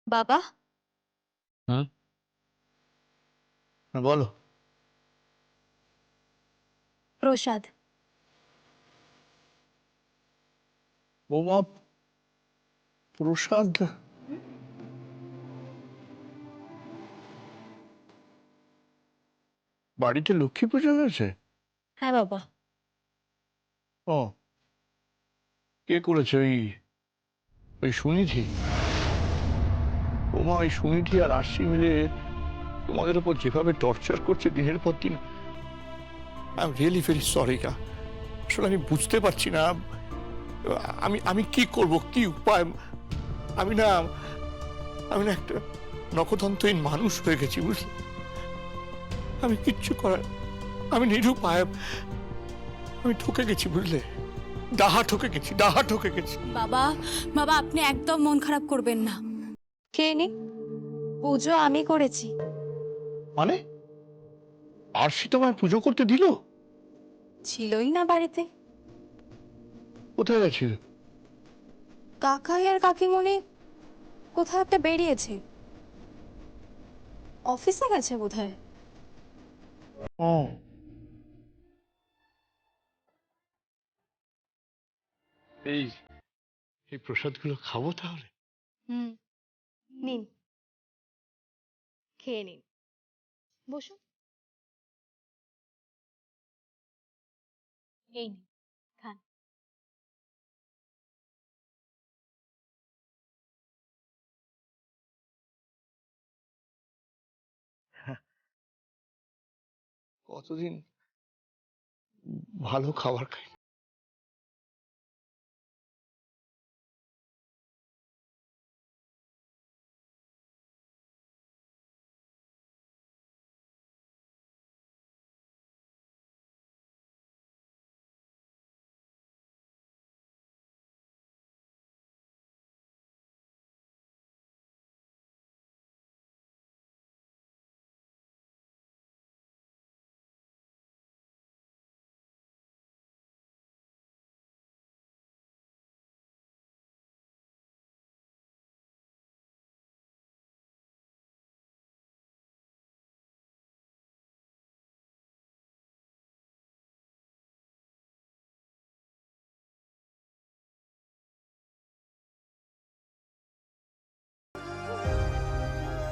বাবা, হুম। বলো। প্রসাদ। বৌমা, প্রসাদ? বাড়িতে লক্ষ্মী পুজো হয়েছে? হ্যাঁ বাবা। ও, কে করেছে? ওই ওই সুনিধি? বৌমা, ওই সুনিধি আর আশি মিলে তোমাদের উপর যেভাবে টর্চার করছে দিনের পর দিন, I am really very sorry. আসলে আমি বুঝতে পারছি না আমি আমি কি করব, কি উপায়। আমি না আমি না একটা নখদন্তহীন মানুষ হয়ে গেছি, বুঝলি? আমি কিচ্ছু করার, আমি নিরুপায়। আমি ঠকে গেছি, বুঝলে? ডাহা ঠকে গেছি। বাবা, বাবা আপনি একদম মন খারাপ করবেন না। খেয়ে নি। পুজো আমি করেছি। মানে আরশি তোমায় পুজো করতে দিল? ছিলই না বাড়িতে। কোথায় গেছিল? কাকাই আর কাকিমণি কোথাও একটা বেরিয়েছে। অফিসে গেছে বোধহয়। ও, এই এই প্রসাদগুলো খাবো তাহলে? হুম, নিন, খেয়ে নিন। বসুন। এই নিন, খান। কতদিন ভালো খাবার খাই।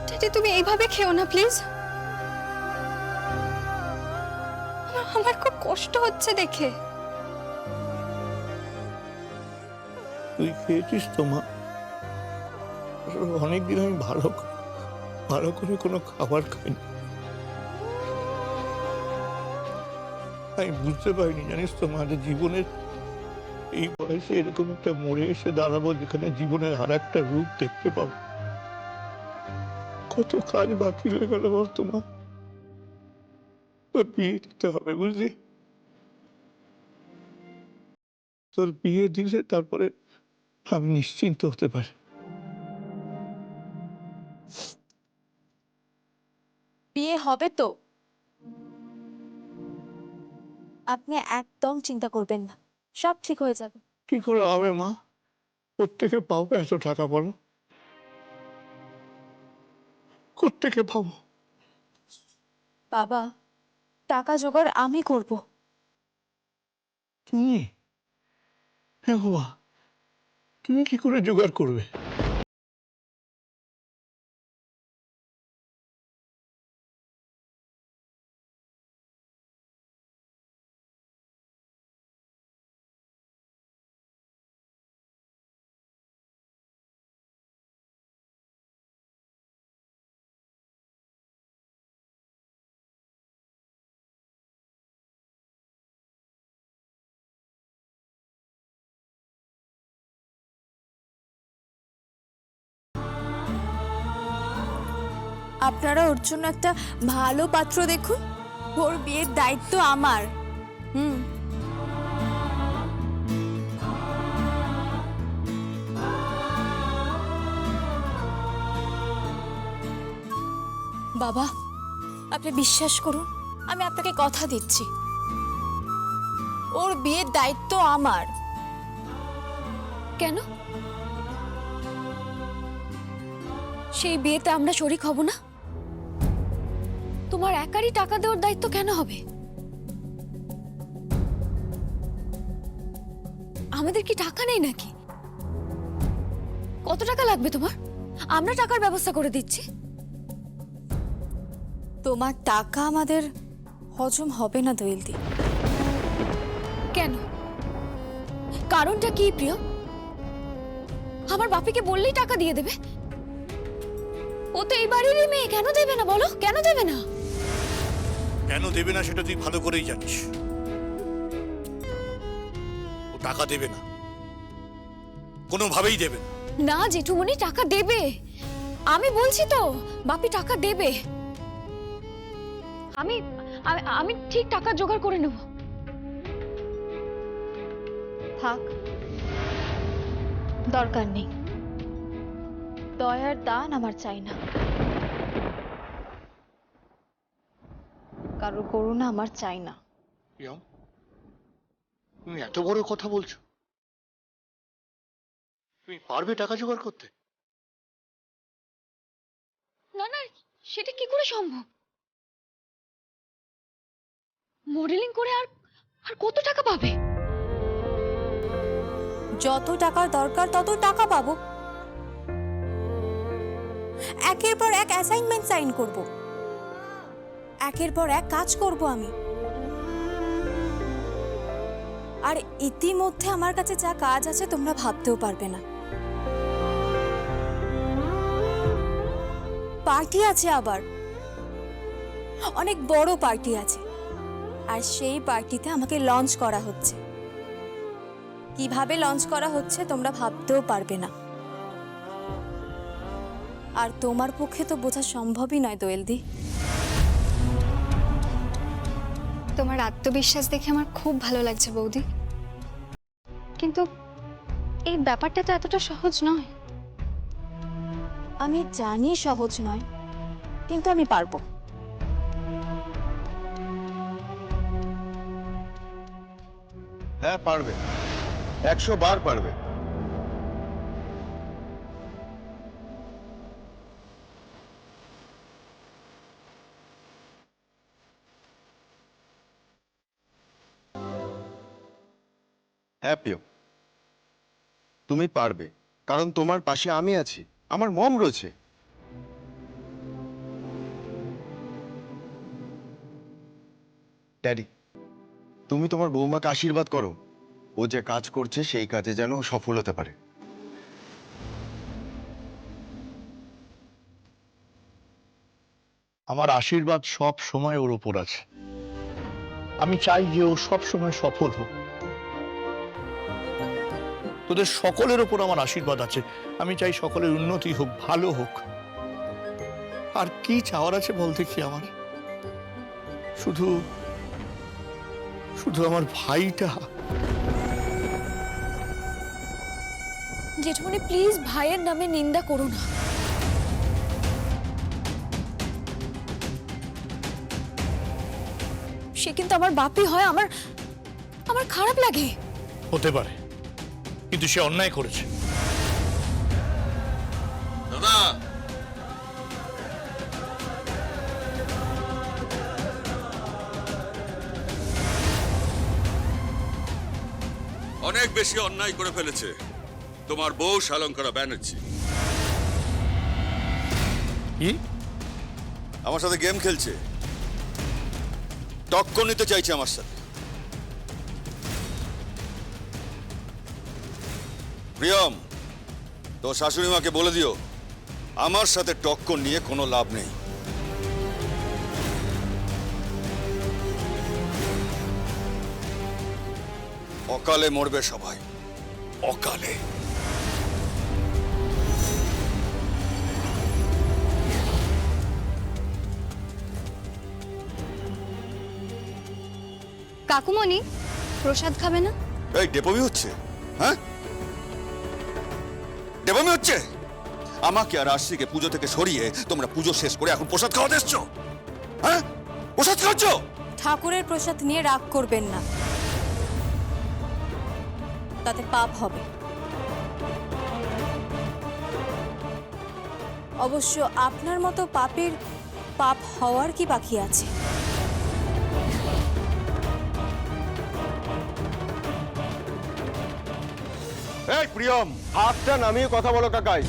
ড্যাডি তুমি এইভাবে খেও না প্লিজ। আমার খুব কষ্ট হচ্ছে দেখে। তুই খেয়েছিস তো মা? অনেকদিন আমি ভালো করে কোনো খাবার খাইনি। আমি বুঝতে পারিনি, জানিস তো মা, যে জীবনের এই বয়সে এরকম একটা মোড়ে এসে দাঁড়াবো যেখানে জীবনের আর একটা রূপ দেখতে পাবো। কত কাজ বাকি রয়ে গেল বলতো মা। তোর বিয়ে দিতে হবে, বুঝলি? তোর বিয়ে দিলে তারপরে আমি নিশ্চিন্ত হতে পারি। বিয়ে হবে তো। আপনি একদম চিন্তা করবেন না, সব ঠিক হয়ে যাবে। কি করে হবে মা? কোত্থেকে পাবো এত টাকা বলো? কোত্থেকে পাবো? বাবা, টাকা জোগাড় আমি করব। তুমি? হ্যাঁ বাবা, তুমি কি করে জোগাড় করবে? আপনারা ওর জন্য একটা ভালো পাত্র দেখুন। ওর বিয়ের দায়িত্ব আমার। হুম। বাবা, আপনি বিশ্বাস করুন, আমি আপনাকে কথা দিচ্ছি, ওর বিয়ের দায়িত্ব আমার। কেন? সেই বিয়েতে আমরা শরিক হব না? তোমার একারই টাকা দেওয়ার দায়িত্ব কেন হবে? আমাদের কি টাকা নেই নাকি? কত টাকা লাগবে তোমার? আমরা টাকার ব্যবস্থা করে দিচ্ছি। তোমার টাকা আমাদের হজম হবে না দোয়েলদি। কেন? কারণটা কি প্রিয়? আমার বাপিকে বললেই টাকা দিয়ে দেবে? ও তো এই বাড়িরই মেয়ে, কেন দেবে না বলো? কেন দেবে না? কেন দেবে না সেটা তুই ভালো করেই জানিস। ও টাকা দেবে না, কোনোভাবেই দেবে না। না জেঠুমনি, টাকা দেবে। আমি বলছি তো, বাপি টাকা দেবে। আমি আমি ঠিক টাকা জোগাড় করে নেব। থাক, দরকার নেই। দয়ার দান আমার চাই না, কারোর করুণা আমার চাই না। প্রিয়ম, তুমি এত বড় কথা বলছো? তুমি পারবে টাকা জোগাড় করতে? না না, সেটা কি করে সম্ভব? মডেলিং করে আর আর কত টাকা পাবে? যত টাকার দরকার তত টাকা পাবো। একের পর এক অ্যাসাইনমেন্ট সাইন করব, একের পর এক কাজ করব আমি। আর ইতিমধ্যে আমার কাছে যা কাজ আছে তোমরা ভাবতেও পারবে না। পার্টি আছে, আবার অনেক বড় পার্টি আছে, আর সেই পার্টিতে আমাকে লঞ্চ করা হচ্ছে। কিভাবে লঞ্চ করা হচ্ছে তোমরা ভাবতেও পারবে না। আর তোমার পক্ষে তো বোঝা সম্ভবই নয় দোয়েলদি। তোমার আত্মবিশ্বাস দেখে আমার খুব ভালো লাগছে বৌদি, কিন্তু এই ব্যাপারটা তো এতটা সহজ নয়। আমি জানি সহজ নয়, কিন্তু আমি পারবো। হ্যাঁ পারবে, 100 বার পারবে। হ্যাঁ প্রিয়, তুমি পারবে, কারণ তোমার পাশে আমি আছি, আমার মম রয়েছে। ড্যাডি, তুমি তোমার বৌমাকে আশীর্বাদ করো, ও যে কাজ করছে সেই কাজে যেন ও সফল হতে পারে। আমার আশীর্বাদ সব সময় ওর উপর আছে। আমি চাই যে ও সব সময় সফল হোক। তোদের সকলের ওপর আমার আশীর্বাদ আছে। আমি চাই সকলের উন্নতি হোক, ভালো হোক। আর কি চাওয়ার আছে বলতে কি আমার? শুধু শুধু আমার ভাইটা। জেঠুমনি প্লিজ ভাইয়ের নামে নিন্দা করো না। সে কিন্তু আমার বাপি হয়, আমার আমার খারাপ লাগে। হতে পারে, কিন্তু সে অন্যায় করেছে। দাদা, অনেক বেশি অন্যায় করে ফেলেছে তোমার বউ শালঙ্করা ব্যানার্জি। কি? আমার সাথে গেম খেলছে, টক্কর নিতে চাইছে আমার সাথে। প্রিয়ম, তো শাশুড়ি মাকে বলে দিও আমার সাথে টক্কর নিয়ে কোনো লাভ নেই। অকালে মরবে সবাই, অকালে। কাকুমণি, প্রসাদ খাবে না? এই ডেপমি হচ্ছে, হ্যাঁ ডেপমি হচ্ছে। আমাকে আর আশিকে পুজো থেকে সরিয়ে তোমরা পুজো শেষ করে এখন প্রসাদ খাওয়াতে এসছো, হ্যাঁ? প্রসাদ খাওয়াচ্ছ? ঠাকুরের প্রসাদ নিয়ে রাগ করবেন না, তাতে পাপ হবে। অবশ্য আপনার মতো পাপের পাপ হওয়ার কি বাকি আছে? এই প্রিয়ম, হাতটা নামিয়ে কথা বলো কাকাই।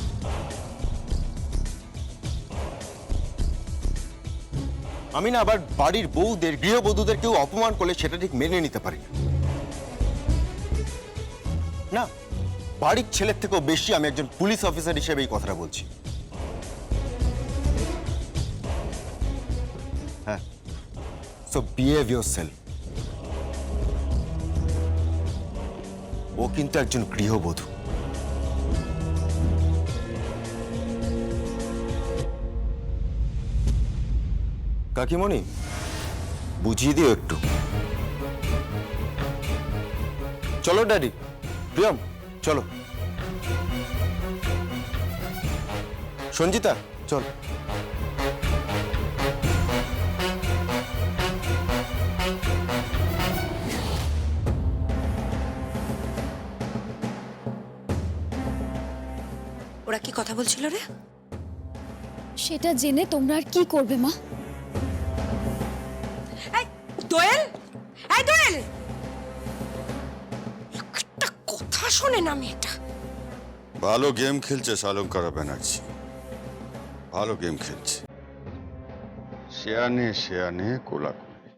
আমি না আবার বাড়ির বউদের, গৃহবধূদের কেউ অপমান করলে সেটা ঠিক মেনে নিতে পারি না। না, বাড়ির ছেলের থেকেও বেশি আমি একজন পুলিশ অফিসার হিসেবে এই কথাটা বলছি। হ্যাঁ, সো বিহেভ ইয়োরসেলফ। ও কিন্তু একজন গৃহবধূ। কাকিমণি, বুঝিয়ে দিও একটু। চলো ড্যাডি, প্রিয়ম চলো। সঞ্জিতা চল। ওরা কি কথা বলছিল রে? সেটা জেনে তোমরা আর কি করবে মা? দোয়েল, এই দোয়েল, একটা কথা শোনে না মেয়েটা। ভালো গেম খেলছে শালঙ্কারা ব্যানার্জি, ভালো গেম খেলছে। শেয়ানে শেয়ানে কোলাকুলি,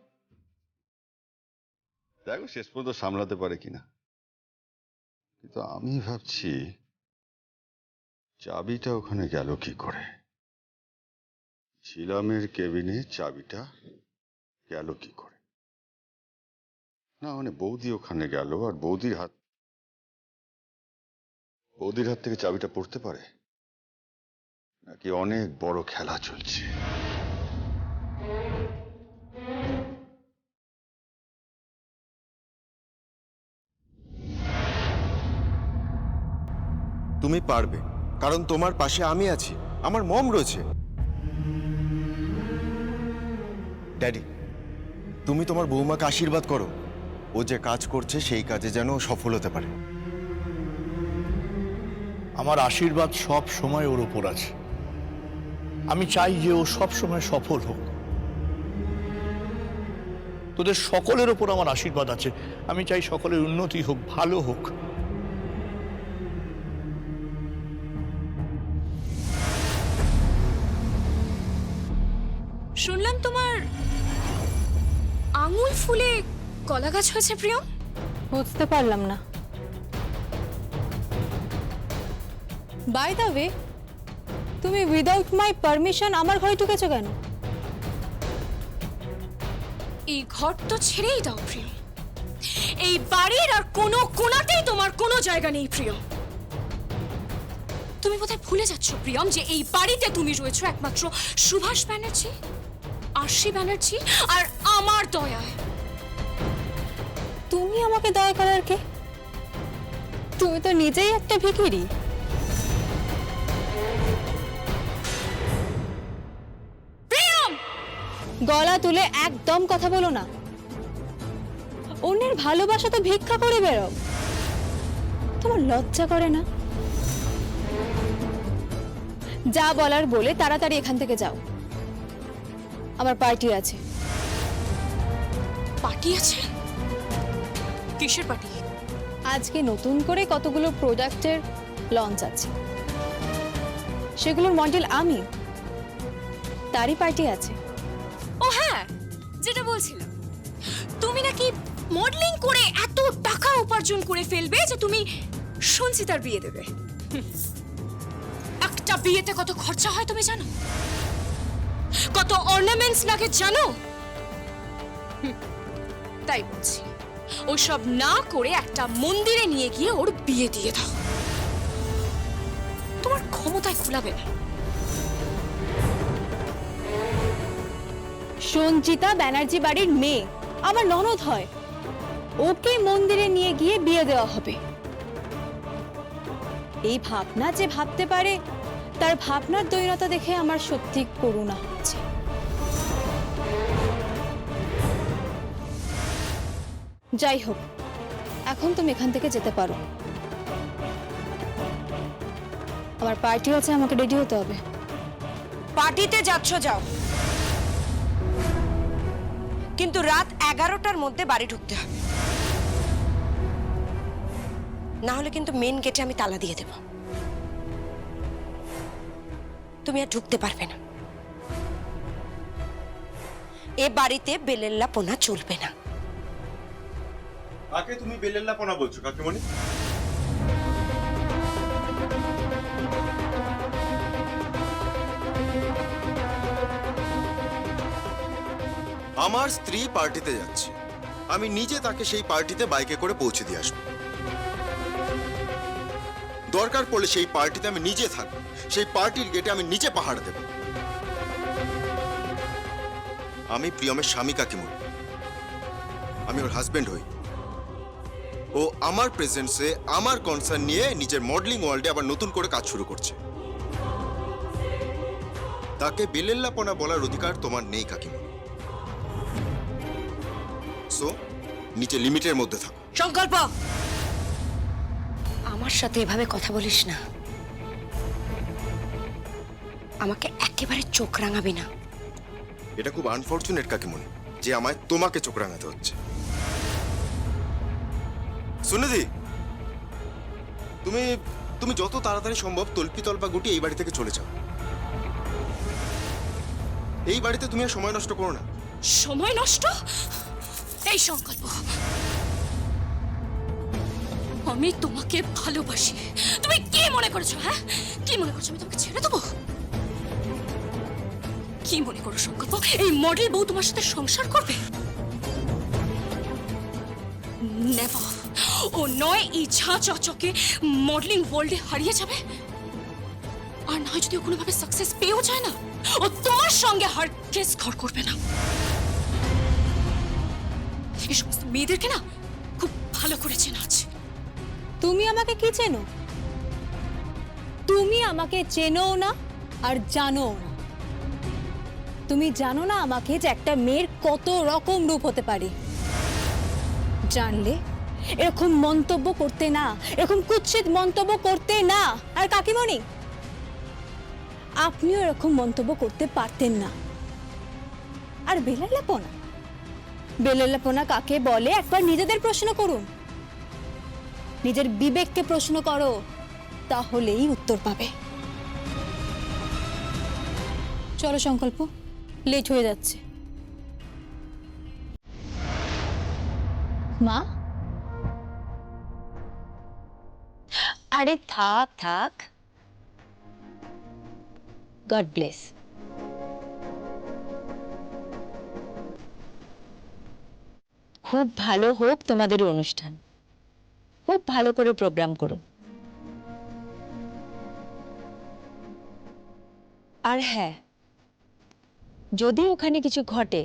দেখো শেষ পর্যন্ত সামলাতে পারে কিনা। কিন্তু আমি ভাবছি চাবিটা ওখানে গেল কি করে? ছিলামের কেবিনে চাবিটা গেল কি করে? না মানে বৌদি ওখানে গেল, আর বৌদির হাত থেকে চাবিটা পড়তে পারে নাকি অনেক বড় খেলা চলছে? তুমি পারবে, কারণ তোমার পাশে আমি আছি, আমার মম রয়েছে। ড্যাডি, তুমি তোমার বৌমাকে আশীর্বাদ করো, ও যে কাজ করছে সেই কাজে যেন ও সফল হতে পারে। আমার আশীর্বাদ সব সময় ওর উপর আছে। আমি চাই যে ও সব সময় সফল হোক। তোদের সকলের ওপর আমার আশীর্বাদ আছে। আমি চাই সকলের উন্নতি হোক, ভালো হোক। শুনলাম তোমার আঙুল ফুলে কলা গাছ হয়েছে প্রিয়ম। বুঝতে পারলাম না। বাই দ্য ওয়ে, তুমি উইদাউট মাই পারমিশন আমার ঘরে ঢুকেছো কেন? এই ঘর তো ছেড়েই দাও প্রিয়ম। এই বাড়ির আর কোনো কোণাতেই তোমার কোনো জায়গা নেই প্রিয়ম। তুমি বোধহয় ভুলে যাচ্ছ প্রিয়ম যে এই বাড়িতে তুমি রয়েছো একমাত্র সুভাষ ব্যানার্জি, আরশি ব্যানার্জি আর আমার দয়ায়। তুমি আমাকে দয়া করার কে? তুমি তো নিজেই একটা ভিখিরি। প্রিয়ম, গলা তুলে একদম কথা বলো না। অন্যের ভালোবাসা তো ভিক্ষা করে বেরো। তোমার লজ্জা করে না? যা বলার বলে তাড়াতাড়ি এখান থেকে যাও, আমার পার্টি আছে। পার্টি আছে? কিসের পার্টি? আজকে নতুন করে কতগুলো প্রোডাক্টের লঞ্চ আছে, সেগুলোর মডেল আমি, তারই পার্টি আছে। ও হ্যাঁ, যেটা বলছিলাম, তুমি নাকি মডেলিং করে এত টাকা উপার্জন করে ফেলবে যে তুমি সঞ্চিতার বিয়ে দেবে। একটা বিয়েতে কত খরচা হয় তুমি জানো? কত অর্নামেন্টস লাগে জানো? তাই বলছি, ওইসব না করে একটা মন্দিরে নিয়ে গিয়ে ওর বিয়ে দিয়ে দাও। তোমার ক্ষমতায় কুলাবে না। সঞ্চিতা ব্যানার্জি বাড়ির মেয়ে, আমার ননদ হয়। ওকে মন্দিরে নিয়ে গিয়ে বিয়ে দেওয়া হবে। এই ভাবনা যে ভাবতে পারে, তার ভাবনার দৈনতা দেখে আমার সত্যি করুণা হচ্ছে। যাই হোক, এখন তুমি এখান থেকে যেতে পারো। আমার পার্টি আছে, আমাকে রেডি হতে হবে। পার্টিতে যাচ্ছ যাও, কিন্তু রাত 11টার মধ্যে বাড়ি ঢুকতে হবে, না হলে কিন্তু মেন গেটে আমি তালা দিয়ে দেব, তুমি আর ঢুকতে পারবে না। এ বাড়িতে বেলেল্লা পোনা চলবে না। কাকে তুমি বেলেল্লাপনা বলছো কাকিমণি? আমার স্ত্রী পার্টিতে যাচ্ছে, আমি নিজে তাকে সেই পার্টিতে বাইকে করে পৌঁছে দিয়ে আসবো। দরকার পড়লে সেই পার্টিতে আমি নিজে থাকবো, সেই পার্টির গেটে আমি নিজে পাহাড় দেব। আমি প্রিয়মের স্বামী কাকিমণি, আমি ওর হাজবেন্ড হই। ও আমার প্রেজেন্সে আমার কনসার্ন নিয়ে নিজের মডেলিং ওয়ার্ল্ডে আবার নতুন করে কাজ শুরু করছে। তাকে বেলেল্লাপনা বলার অধিকার তোমার নেই কাকিমা। সো নিচে লিমিটের মধ্যে থাকো। সংকল্প, আমার সাথে এভাবে কথা বলিস না, আমাকে একেবারে চোখ রাঙাবি না। এটা খুব আনফরচুনেট কাকিমণি যে আমায় তোমাকে চোখ রাঙাতে হচ্ছে। সুনিধি, তুমি তুমি যত তাড়াতাড়ি সম্ভব তল্পা গুটি এই বাড়ি থেকে চলে যাও। এই বাড়িতে তুমি আর সময় নষ্ট করো না। সময় নষ্ট? এই সংকল্প, আমি তোমাকে ভালোবাসি। তুমি কি মনে করেছো? হ্যাঁ, কি মনে করছো আমি তোমাকে ছেড়ে দেবো? কি মনে করো সংকল্প, এই মডেল বউ তোমার সাথে সংসার করবে? নেভার। ও নয় এই ঝাঁ চকচকে মডেলিং ওয়ার্ল্ডে হারিয়ে যাবে, আর নয় যদি ও কোনোভাবে সাকসেস পেয়েও যায় না, ও তোমার সঙ্গে হার কেস ঘর করবে না। এই সমস্ত মেয়েদেরকে না খুব ভালো করে চেনা আছে। তুমি আমাকে কি চেনো? তুমি আমাকে চেনো না আর জানো না। তুমি জানো না আমাকে যে একটা মেয়ের কত রকম রূপ হতে পারে। জানলে এরকম মন্তব্য করতে না, এরকম কুৎসিত মন্তব্য করতে না। আর কাকিমণি, আপনিও এরকম মন্তব্য করতে পারতেন না। আর বেলেল্লাপনা, বেলেল্লাপনা কাকে বলে একবার নিজেদের প্রশ্ন করুন, নিজের বিবেককে প্রশ্ন করো, তাহলেই উত্তর পাবে। চলো সংকল্প, লেট হয়ে যাচ্ছে। মা, আরে থাক থাক, গড ব্লেস। খুব ভালো হোক তোমাদের অনুষ্ঠান, খুব ভালো করে প্রোগ্রাম করো। আর হ্যাঁ, যদি ওখানে কিছু ঘটে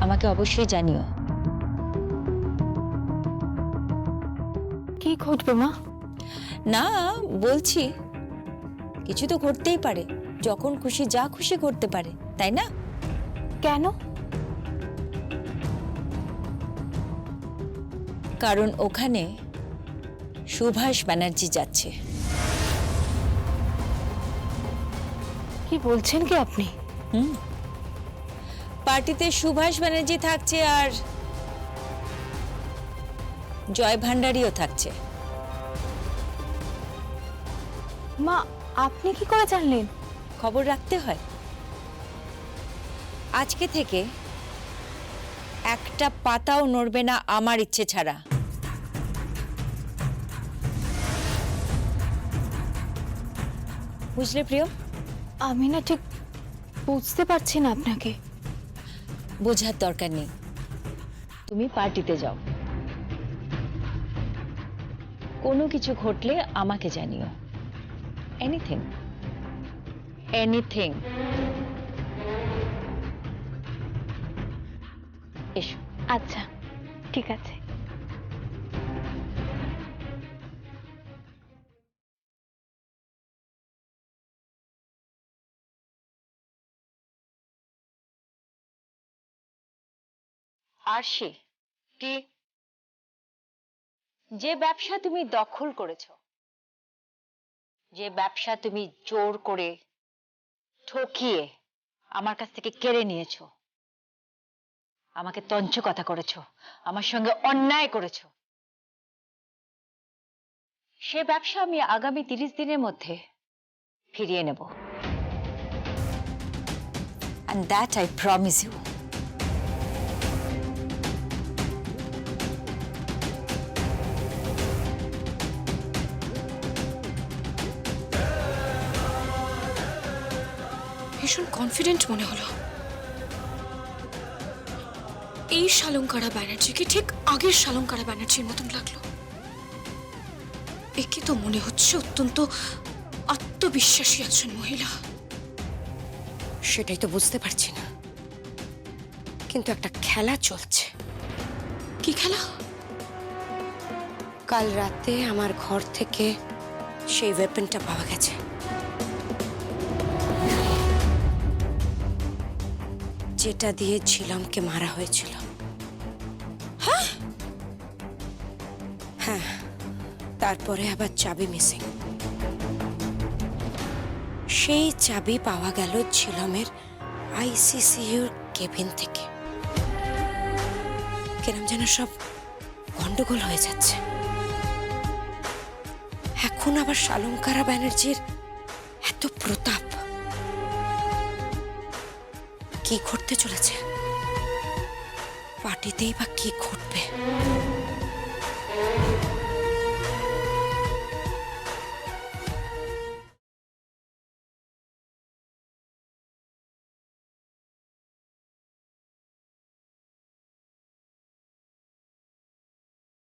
আমাকে অবশ্যই জানিও। কি ঘটবে মা? না, বলছি কিছু তো ঘটতেই পারে, যখন খুশি যা খুশি করতে পারে, তাই না? কেন? কারণ ওখানে সুভাষ ব্যানার্জি যাচ্ছে। কি বলছেন কি আপনি? পার্টিতে সুভাষ ব্যানার্জি থাকছে আর জয় ভান্ডারীও থাকছে। মা, আপনি কি করে জানলেন? খবর রাখতে হয়। আজকে থেকে একটা পাতাও নড়বে না আমার ইচ্ছে ছাড়া। বুঝলে প্রিয়? আমি না ঠিক বুঝতে পারছি না আপনাকে। বোঝার দরকার নেই, তুমি পার্টিতে যাও। কোনো কিছু ঘটলে আমাকে জানিও। Anything, anything. এসো। আচ্ছা, ঠিক আছে। আরশি, কি? যে ব্যবসা তুমি দখল করেছো, যে ব্যবসা তুমি জোর করে ঠকিয়ে আমার কাছ থেকে কেড়ে নিয়েছো, আমাকে তঞ্চকতা করেছো, আমার সঙ্গে অন্যায় করেছো। সে ব্যবসা আমি আগামী 30 দিনের মধ্যে ফিরিয়ে নেব। And that I promise you. ভীষণ কনফিডেন্ট মনে হলো। এই শালঙ্কারা ব্যানার্জিকে ঠিক আগের শালঙ্কারা ব্যানার্জির মতন লাগলো। একে তো মনে হচ্ছে অত্যন্ত আত্মবিশ্বাসী একজন মহিলা। সেটাই তো বুঝতে পারছি না, কিন্তু একটা খেলা চলছে। কি খেলা? কাল রাতে আমার ঘর থেকে সেই ওয়েপনটা পাওয়া গেছে। যেটা দিয়ে ঝিলামকে মারা হয়েছিল। হ্যাঁ, তারপরে আবার চাবি মিসিং। সেই চাবি পাওয়া গেল ঝিলামের আইসিসিইউর কেবিন থেকে। কেরম যেন সব গন্ডগোল হয়ে যাচ্ছে। এখন আবার শালঙ্কারা ব্যানার্জির এত প্রতাপ। কি ঘটতে চলেছে? পার্টিতেই বা কি ঘটবে?